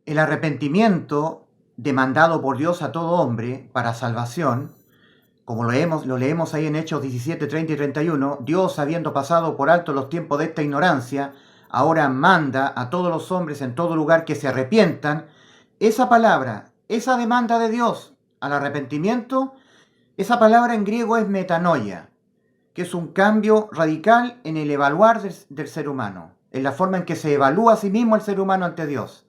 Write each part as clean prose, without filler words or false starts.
El arrepentimiento demandado por Dios a todo hombre para salvación, como lo leemos ahí en Hechos 17, 30 y 31, Dios, habiendo pasado por alto los tiempos de esta ignorancia, ahora manda a todos los hombres en todo lugar que se arrepientan. Esa palabra, esa demanda de Dios al arrepentimiento, esa palabra en griego es metanoia, que es un cambio radical en el evaluar del ser humano, en la forma en que se evalúa a sí mismo el ser humano ante Dios.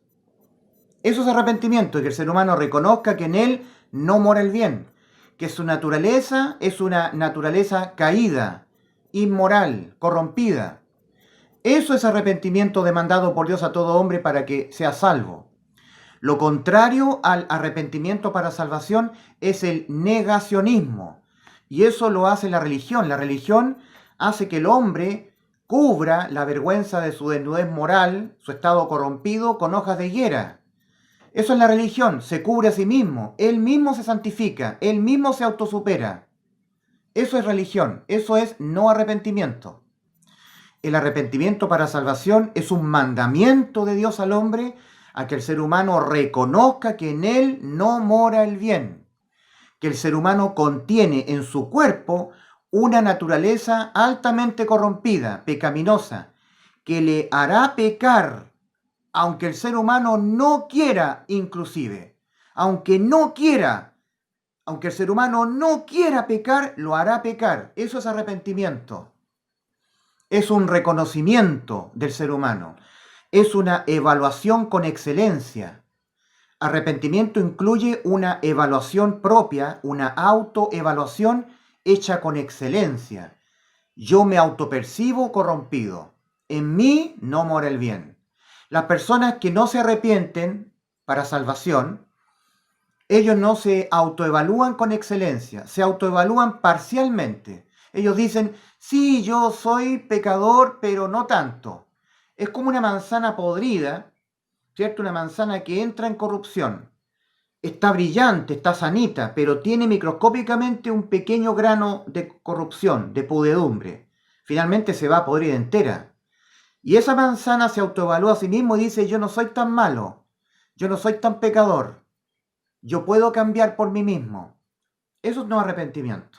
Eso es arrepentimiento, y que el ser humano reconozca que en él no mora el bien, que su naturaleza es una naturaleza caída, inmoral, corrompida. Eso es arrepentimiento demandado por Dios a todo hombre para que sea salvo. Lo contrario al arrepentimiento para salvación es el negacionismo. Y eso lo hace la religión. La religión hace que el hombre cubra la vergüenza de su desnudez moral, su estado corrompido, con hojas de higuera. Eso es la religión, se cubre a sí mismo, él mismo se santifica, él mismo se autosupera. Eso es religión, eso es no arrepentimiento. El arrepentimiento para salvación es un mandamiento de Dios al hombre a que el ser humano reconozca que en él no mora el bien, que el ser humano contiene en su cuerpo una naturaleza altamente corrompida, pecaminosa, que le hará pecar, aunque el ser humano no quiera inclusive, aunque el ser humano no quiera pecar, lo hará pecar. Eso es arrepentimiento. Es un reconocimiento del ser humano. Es una evaluación con excelencia. Arrepentimiento incluye una evaluación propia, una autoevaluación hecha con excelencia. Yo me autopercibo corrompido. En mí no mora el bien. Las personas que no se arrepienten para salvación, ellos no se autoevalúan con excelencia, se autoevalúan parcialmente. Ellos dicen, sí, yo soy pecador, pero no tanto. Es como una manzana podrida, ¿cierto? Una manzana que entra en corrupción. Está brillante, está sanita, pero tiene microscópicamente un pequeño grano de corrupción, de pudredumbre. Finalmente se va a podrir entera. Y esa manzana se autoevalúa a sí mismo y dice, yo no soy tan malo, yo no soy tan pecador, yo puedo cambiar por mí mismo. Eso es no arrepentimiento.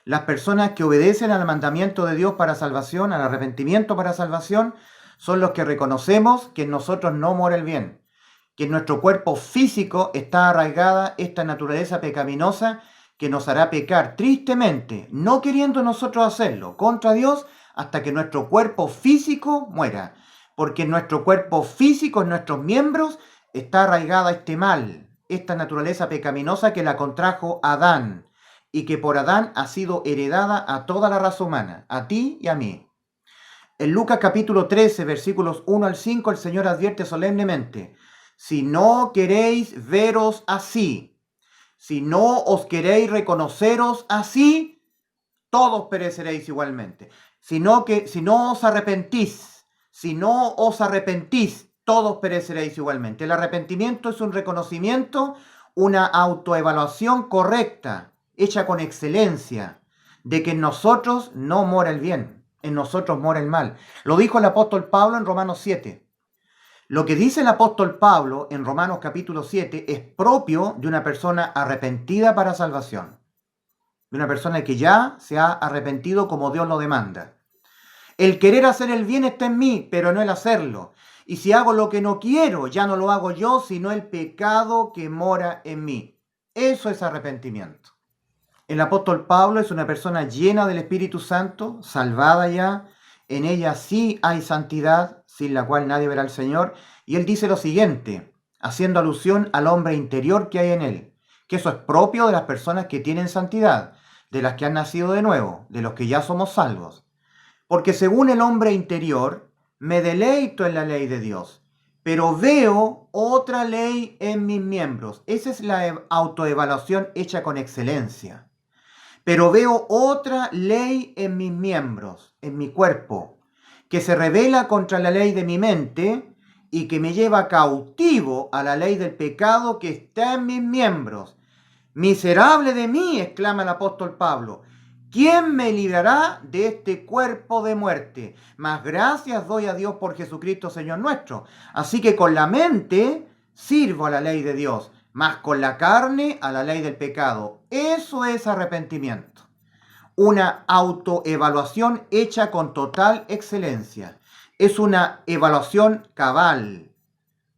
Las personas que obedecen al mandamiento de Dios para salvación, al arrepentimiento para salvación, son los que reconocemos que en nosotros no mora el bien, que en nuestro cuerpo físico está arraigada esta naturaleza pecaminosa que nos hará pecar tristemente, no queriendo nosotros hacerlo, contra Dios, hasta que nuestro cuerpo físico muera. Porque en nuestro cuerpo físico, en nuestros miembros, está arraigada este mal, esta naturaleza pecaminosa que la contrajo Adán, y que por Adán ha sido heredada a toda la raza humana, a ti y a mí. En Lucas capítulo 13, versículos 1 al 5, el Señor advierte solemnemente, si no queréis veros así, si no os queréis reconoceros así, todos pereceréis igualmente. Si no os arrepentís, todos pereceréis igualmente. El arrepentimiento es un reconocimiento, una autoevaluación correcta, hecha con excelencia, de que en nosotros no mora el bien, en nosotros mora el mal. Lo dijo el apóstol Pablo en Romanos 7. Lo que dice el apóstol Pablo en Romanos capítulo 7 es propio de una persona arrepentida para salvación, de una persona que ya se ha arrepentido como Dios lo demanda. El querer hacer el bien está en mí, pero no el hacerlo. Y si hago lo que no quiero, ya no lo hago yo, sino el pecado que mora en mí. Eso es arrepentimiento. El apóstol Pablo es una persona llena del Espíritu Santo, salvada ya. En ella sí hay santidad, sin la cual nadie verá al Señor. Y él dice lo siguiente, haciendo alusión al hombre interior que hay en él, que eso es propio de las personas que tienen santidad, de las que han nacido de nuevo, de los que ya somos salvos. Porque según el hombre interior, me deleito en la ley de Dios, pero veo otra ley en mis miembros. Esa es la autoevaluación hecha con excelencia. Pero veo otra ley en mis miembros, en mi cuerpo, que se rebela contra la ley de mi mente y que me lleva cautivo a la ley del pecado que está en mis miembros. Miserable de mí, exclama el apóstol Pablo. ¿Quién me librará de este cuerpo de muerte? Mas gracias doy a Dios por Jesucristo, Señor nuestro. Así que con la mente sirvo a la ley de Dios, mas con la carne a la ley del pecado. Eso es arrepentimiento. Una autoevaluación hecha con total excelencia. Es una evaluación cabal,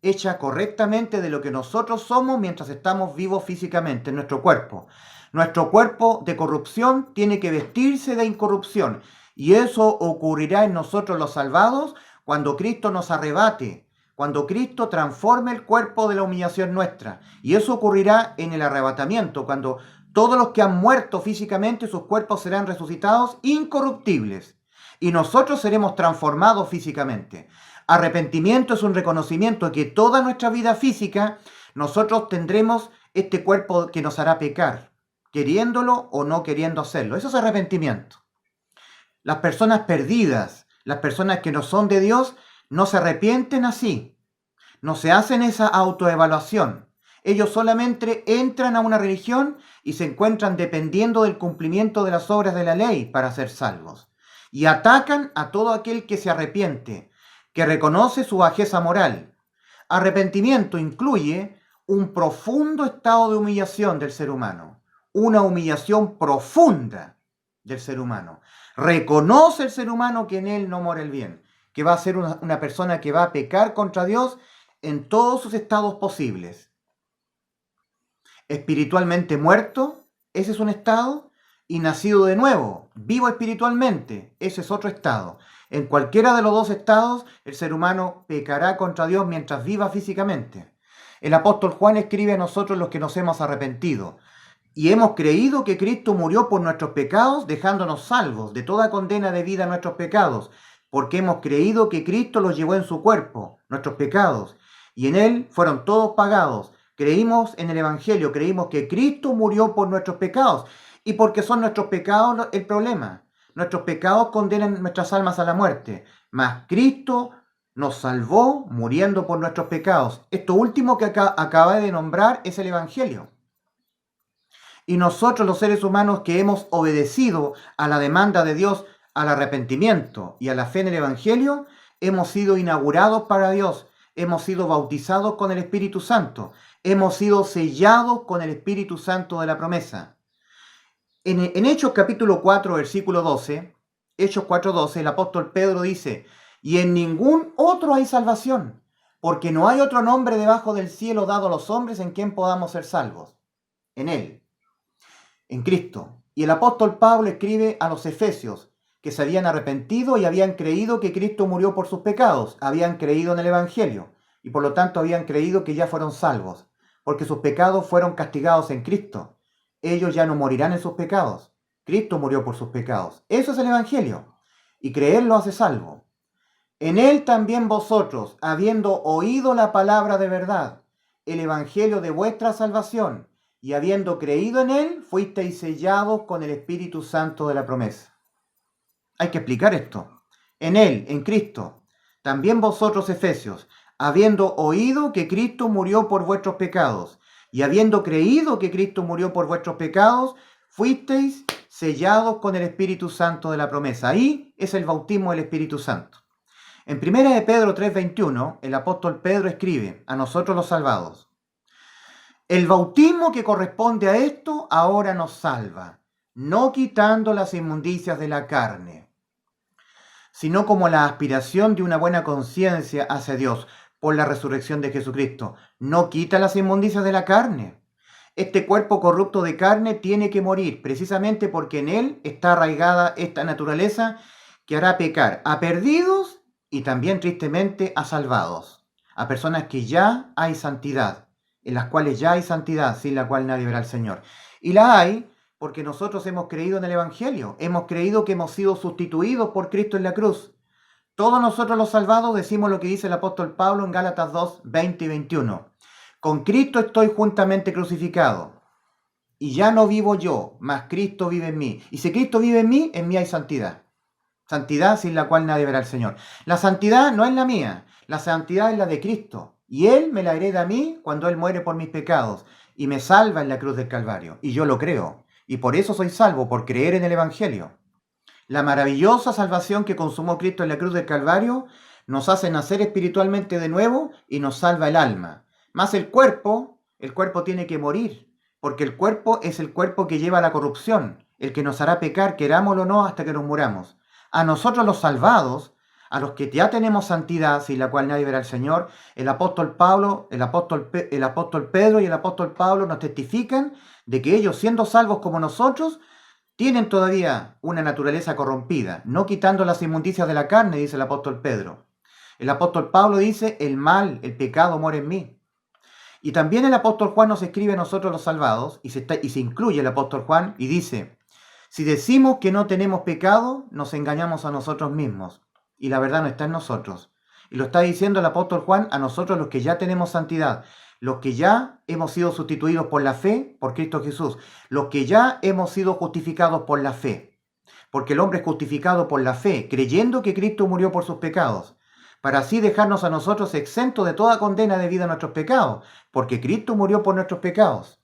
hecha correctamente de lo que nosotros somos mientras estamos vivos físicamente en nuestro cuerpo. Nuestro cuerpo de corrupción tiene que vestirse de incorrupción, y eso ocurrirá en nosotros los salvados cuando Cristo nos arrebate, cuando Cristo transforme el cuerpo de la humillación nuestra. Y eso ocurrirá en el arrebatamiento, cuando todos los que han muerto físicamente, sus cuerpos serán resucitados incorruptibles, y nosotros seremos transformados físicamente. Arrepentimiento es un reconocimiento de que toda nuestra vida física nosotros tendremos este cuerpo que nos hará pecar, queriéndolo o no queriendo hacerlo. Eso es arrepentimiento. Las personas perdidas, las personas que no son de Dios, no se arrepienten así, no se hacen esa autoevaluación. Ellos solamente entran a una religión y se encuentran dependiendo del cumplimiento de las obras de la ley para ser salvos. Y atacan a todo aquel que se arrepiente, que reconoce su bajeza moral. Arrepentimiento incluye un profundo estado de humillación del ser humano, una humillación profunda del ser humano. Reconoce el ser humano que en él no mora el bien, que va a ser una persona que va a pecar contra Dios en todos sus estados posibles. Espiritualmente muerto, ese es un estado, y nacido de nuevo, vivo espiritualmente, ese es otro estado. En cualquiera de los dos estados, el ser humano pecará contra Dios mientras viva físicamente. El apóstol Juan escribe a nosotros los que nos hemos arrepentido y hemos creído que Cristo murió por nuestros pecados, dejándonos salvos de toda condena debida a nuestros pecados, porque hemos creído que Cristo los llevó en su cuerpo, nuestros pecados, y en él fueron todos pagados. Creímos en el Evangelio, creímos que Cristo murió por nuestros pecados, y porque son nuestros pecados el problema. Nuestros pecados condenan nuestras almas a la muerte, mas Cristo nos salvó muriendo por nuestros pecados. Esto último que acaba de nombrar es el Evangelio. Y nosotros los seres humanos que hemos obedecido a la demanda de Dios, al arrepentimiento y a la fe en el Evangelio, hemos sido inaugurados para Dios, hemos sido bautizados con el Espíritu Santo, hemos sido sellados con el Espíritu Santo de la promesa. En Hechos capítulo 4, versículo 12, Hechos 4:12, el apóstol Pedro dice: y en ningún otro hay salvación, porque no hay otro nombre debajo del cielo dado a los hombres en quien podamos ser salvos. En Él, en Cristo. Y el apóstol Pablo escribe a los efesios, que se habían arrepentido y habían creído que Cristo murió por sus pecados, habían creído en el Evangelio, y por lo tanto habían creído que ya fueron salvos, porque sus pecados fueron castigados en Cristo. Ellos ya no morirán en sus pecados. Cristo murió por sus pecados. Eso es el Evangelio, y creerlo hace salvo. En él también vosotros, habiendo oído la palabra de verdad, el Evangelio de vuestra salvación, y habiendo creído en él, fuisteis sellados con el Espíritu Santo de la promesa. Hay que explicar esto. En él, en Cristo, también vosotros, efesios, habiendo oído que Cristo murió por vuestros pecados, y habiendo creído que Cristo murió por vuestros pecados, fuisteis sellados con el Espíritu Santo de la promesa. Ahí es el bautismo del Espíritu Santo. En 1 de Pedro 3:21, el apóstol Pedro escribe a nosotros los salvados: el bautismo que corresponde a esto ahora nos salva, no quitando las inmundicias de la carne, sino como la aspiración de una buena conciencia hacia Dios por la resurrección de Jesucristo. No quita las inmundicias de la carne. Este cuerpo corrupto de carne tiene que morir, precisamente porque en él está arraigada esta naturaleza que hará pecar a perdidos y también tristemente a salvados, a personas que ya hay santidad, en las cuales ya hay santidad, sin la cual nadie verá al Señor. Y la hay porque nosotros hemos creído en el Evangelio, hemos creído que hemos sido sustituidos por Cristo en la cruz. Todos nosotros los salvados decimos lo que dice el apóstol Pablo en Gálatas 2, 20 y 21. Con Cristo estoy juntamente crucificado, y ya no vivo yo, mas Cristo vive en mí. Y si Cristo vive en mí hay santidad. Santidad sin la cual nadie verá al Señor. La santidad no es la mía, la santidad es la de Cristo. Y Él me la hereda a mí cuando Él muere por mis pecados y me salva en la cruz del Calvario. Y yo lo creo. Y por eso soy salvo, por creer en el Evangelio. La maravillosa salvación que consumó Cristo en la cruz del Calvario nos hace nacer espiritualmente de nuevo y nos salva el alma. Más el cuerpo tiene que morir, porque el cuerpo es el cuerpo que lleva a la corrupción, el que nos hará pecar, querámoslo o no, hasta que nos muramos. A nosotros los salvados, a los que ya tenemos santidad, sin la cual nadie verá al Señor, el apóstol Pedro y el apóstol Pablo nos testifican de que ellos, siendo salvos como nosotros, tienen todavía una naturaleza corrompida, no quitando las inmundicias de la carne, dice el apóstol Pedro. El apóstol Pablo dice, el mal, el pecado mora en mí. Y también el apóstol Juan nos escribe a nosotros los salvados, y se incluye el apóstol Juan, y dice, si decimos que no tenemos pecado, nos engañamos a nosotros mismos, y la verdad no está en nosotros. Y lo está diciendo el apóstol Juan a nosotros los que ya tenemos santidad, los que ya hemos sido sustituidos por la fe, por Cristo Jesús, los que ya hemos sido justificados por la fe. Porque el hombre es justificado por la fe, creyendo que Cristo murió por sus pecados, para así dejarnos a nosotros exentos de toda condena debido a nuestros pecados, porque Cristo murió por nuestros pecados.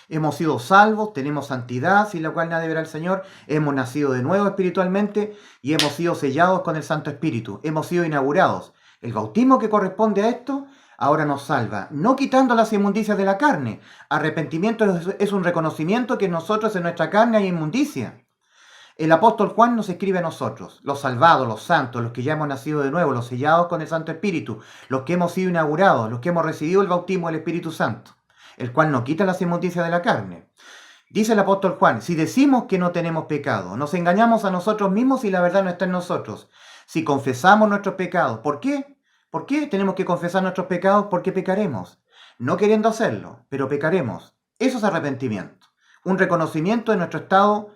Hemos sido salvos, tenemos santidad, sin la cual nadie verá al Señor, hemos nacido de nuevo espiritualmente y hemos sido sellados con el Santo Espíritu, hemos sido inaugurados. El bautismo que corresponde a esto ahora nos salva, no quitando las inmundicias de la carne. Arrepentimiento es un reconocimiento que en nosotros, en nuestra carne, hay inmundicia. El apóstol Juan nos escribe a nosotros, los salvados, los santos, los que ya hemos nacido de nuevo, los sellados con el Santo Espíritu, los que hemos sido inaugurados, los que hemos recibido el bautismo del Espíritu Santo, el cual no quita las inmundicias de la carne. Dice el apóstol Juan, si decimos que no tenemos pecado, nos engañamos a nosotros mismos y la verdad no está en nosotros. Si confesamos nuestros pecados, ¿por qué? ¿Por qué tenemos que confesar nuestros pecados? Porque pecaremos. No queriendo hacerlo, pero pecaremos. Eso es arrepentimiento. Un reconocimiento de nuestro estado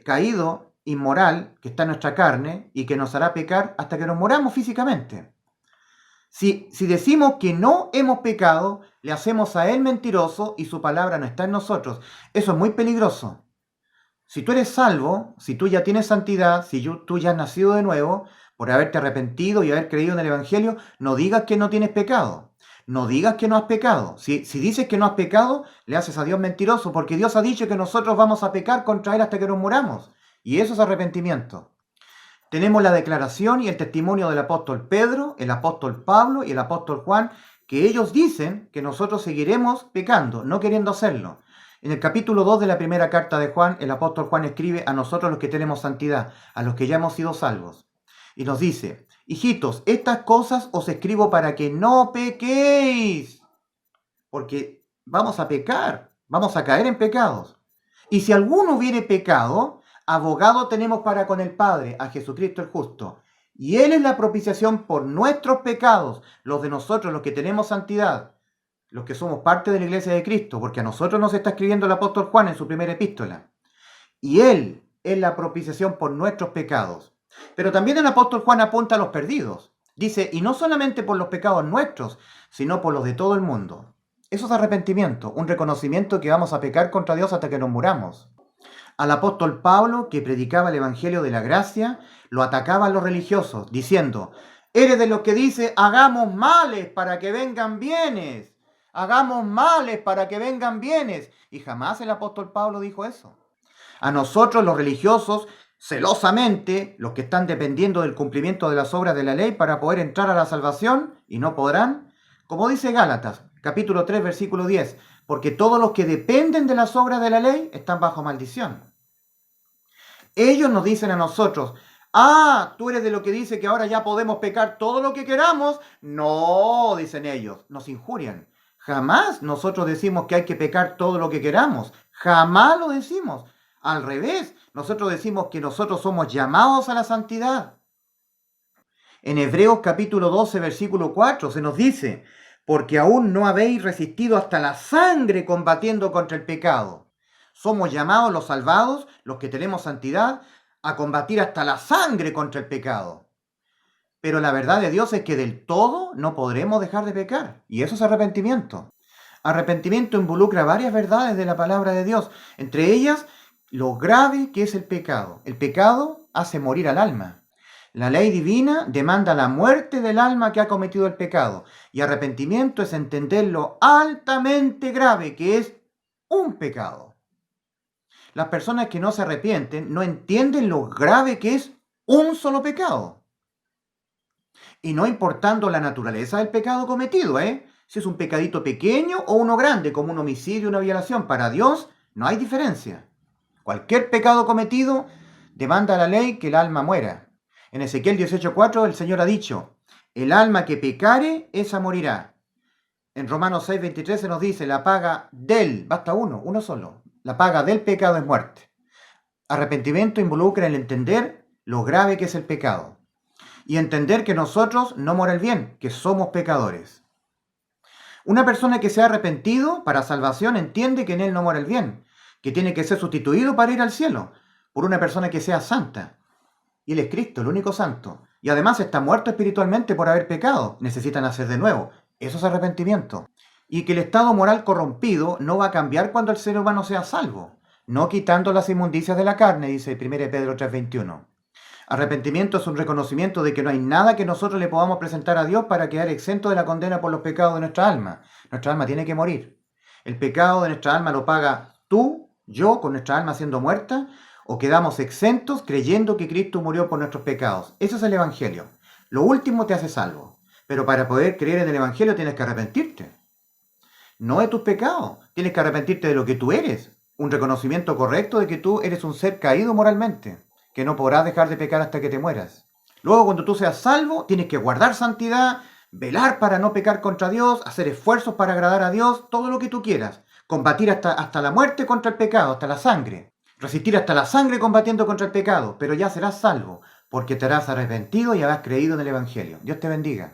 caído, inmoral, que está en nuestra carne y que nos hará pecar hasta que nos moramos físicamente. Si decimos que no hemos pecado, le hacemos a él mentiroso y su palabra no está en nosotros. Eso es muy peligroso. Si tú eres salvo, si tú ya tienes santidad, si tú ya has nacido de nuevo, por haberte arrepentido y haber creído en el Evangelio, no digas que no tienes pecado. No digas que no has pecado. Si dices que no has pecado, le haces a Dios mentiroso, porque Dios ha dicho que nosotros vamos a pecar contra Él hasta que nos muramos. Y eso es arrepentimiento. Tenemos la declaración y el testimonio del apóstol Pedro, el apóstol Pablo y el apóstol Juan, que ellos dicen que nosotros seguiremos pecando, no queriendo hacerlo. En el capítulo 2 de la primera carta de Juan, el apóstol Juan escribe a nosotros los que tenemos santidad, a los que ya hemos sido salvos. Y nos dice, hijitos, estas cosas os escribo para que no pequéis, porque vamos a pecar, vamos a caer en pecados. Y si alguno hubiere pecado, abogado tenemos para con el Padre, a Jesucristo el justo. Y Él es la propiciación por nuestros pecados, los de nosotros, los que tenemos santidad, los que somos parte de la iglesia de Cristo, porque a nosotros nos está escribiendo el apóstol Juan en su primera epístola. Y Él es la propiciación por nuestros pecados. Pero también el apóstol Juan apunta a los perdidos. Dice, y no solamente por los pecados nuestros, sino por los de todo el mundo. Eso es arrepentimiento, un reconocimiento que vamos a pecar contra Dios hasta que nos muramos. Al apóstol Pablo, que predicaba el evangelio de la gracia, lo atacaban los religiosos, diciendo, eres de los que dice, hagamos males para que vengan bienes. Hagamos males para que vengan bienes. Y jamás el apóstol Pablo dijo eso. A nosotros los religiosos, celosamente, los que están dependiendo del cumplimiento de las obras de la ley para poder entrar a la salvación, y no podrán, como dice Gálatas, capítulo 3, versículo 10, porque todos los que dependen de las obras de la ley están bajo maldición. Ellos nos dicen a nosotros, tú eres de lo que dice que ahora ya podemos pecar todo lo que queramos. No, dicen ellos, nos injurian. Jamás nosotros decimos que hay que pecar todo lo que queramos. Jamás lo decimos. Al revés, nosotros decimos que nosotros somos llamados a la santidad. En Hebreos capítulo 12, versículo 4 se nos dice, porque aún no habéis resistido hasta la sangre combatiendo contra el pecado. Somos llamados los salvados, los que tenemos santidad, a combatir hasta la sangre contra el pecado. Pero la verdad de Dios es que del todo no podremos dejar de pecar. Y eso es arrepentimiento. Arrepentimiento involucra varias verdades de la palabra de Dios. Entre ellas, lo grave que es el pecado. El pecado hace morir al alma. La ley divina demanda la muerte del alma que ha cometido el pecado. Y arrepentimiento es entender lo altamente grave que es un pecado. Las personas que no se arrepienten no entienden lo grave que es un solo pecado. Y no importando la naturaleza del pecado cometido, si es un pecadito pequeño o uno grande, como un homicidio o una violación, para Dios no hay diferencia. Cualquier pecado cometido demanda a la ley que el alma muera. En Ezequiel 18:4 el Señor ha dicho, el alma que pecare, esa morirá. En Romanos 6:23 se nos dice, la paga del, basta uno solo, la paga del pecado es muerte. Arrepentimiento involucra el entender lo grave que es el pecado y entender que nosotros no mora el bien, que somos pecadores. Una persona que se ha arrepentido para salvación entiende que en él no mora el bien, que tiene que ser sustituido para ir al cielo por una persona que sea santa. Y él es Cristo, el único santo. Y además está muerto espiritualmente por haber pecado. Necesita nacer de nuevo. Eso es arrepentimiento. Y que el estado moral corrompido no va a cambiar cuando el ser humano sea salvo, no quitando las inmundicias de la carne, dice 1 Pedro 3:21. Arrepentimiento es un reconocimiento de que no hay nada que nosotros le podamos presentar a Dios para quedar exento de la condena por los pecados de nuestra alma. Nuestra alma tiene que morir. El pecado de nuestra alma lo paga tú, yo, con nuestra alma siendo muerta, o quedamos exentos creyendo que Cristo murió por nuestros pecados. Eso es el Evangelio. Lo último te hace salvo. Pero para poder creer en el Evangelio tienes que arrepentirte. No de tus pecados. Tienes que arrepentirte de lo que tú eres. Un reconocimiento correcto de que tú eres un ser caído moralmente, que no podrás dejar de pecar hasta que te mueras. Luego, cuando tú seas salvo, tienes que guardar santidad, velar para no pecar contra Dios, hacer esfuerzos para agradar a Dios, todo lo que tú quieras. Combatir hasta la muerte contra el pecado, hasta la sangre. Resistir hasta la sangre combatiendo contra el pecado, pero ya serás salvo, porque te harás arrepentido y habrás creído en el Evangelio. Dios te bendiga.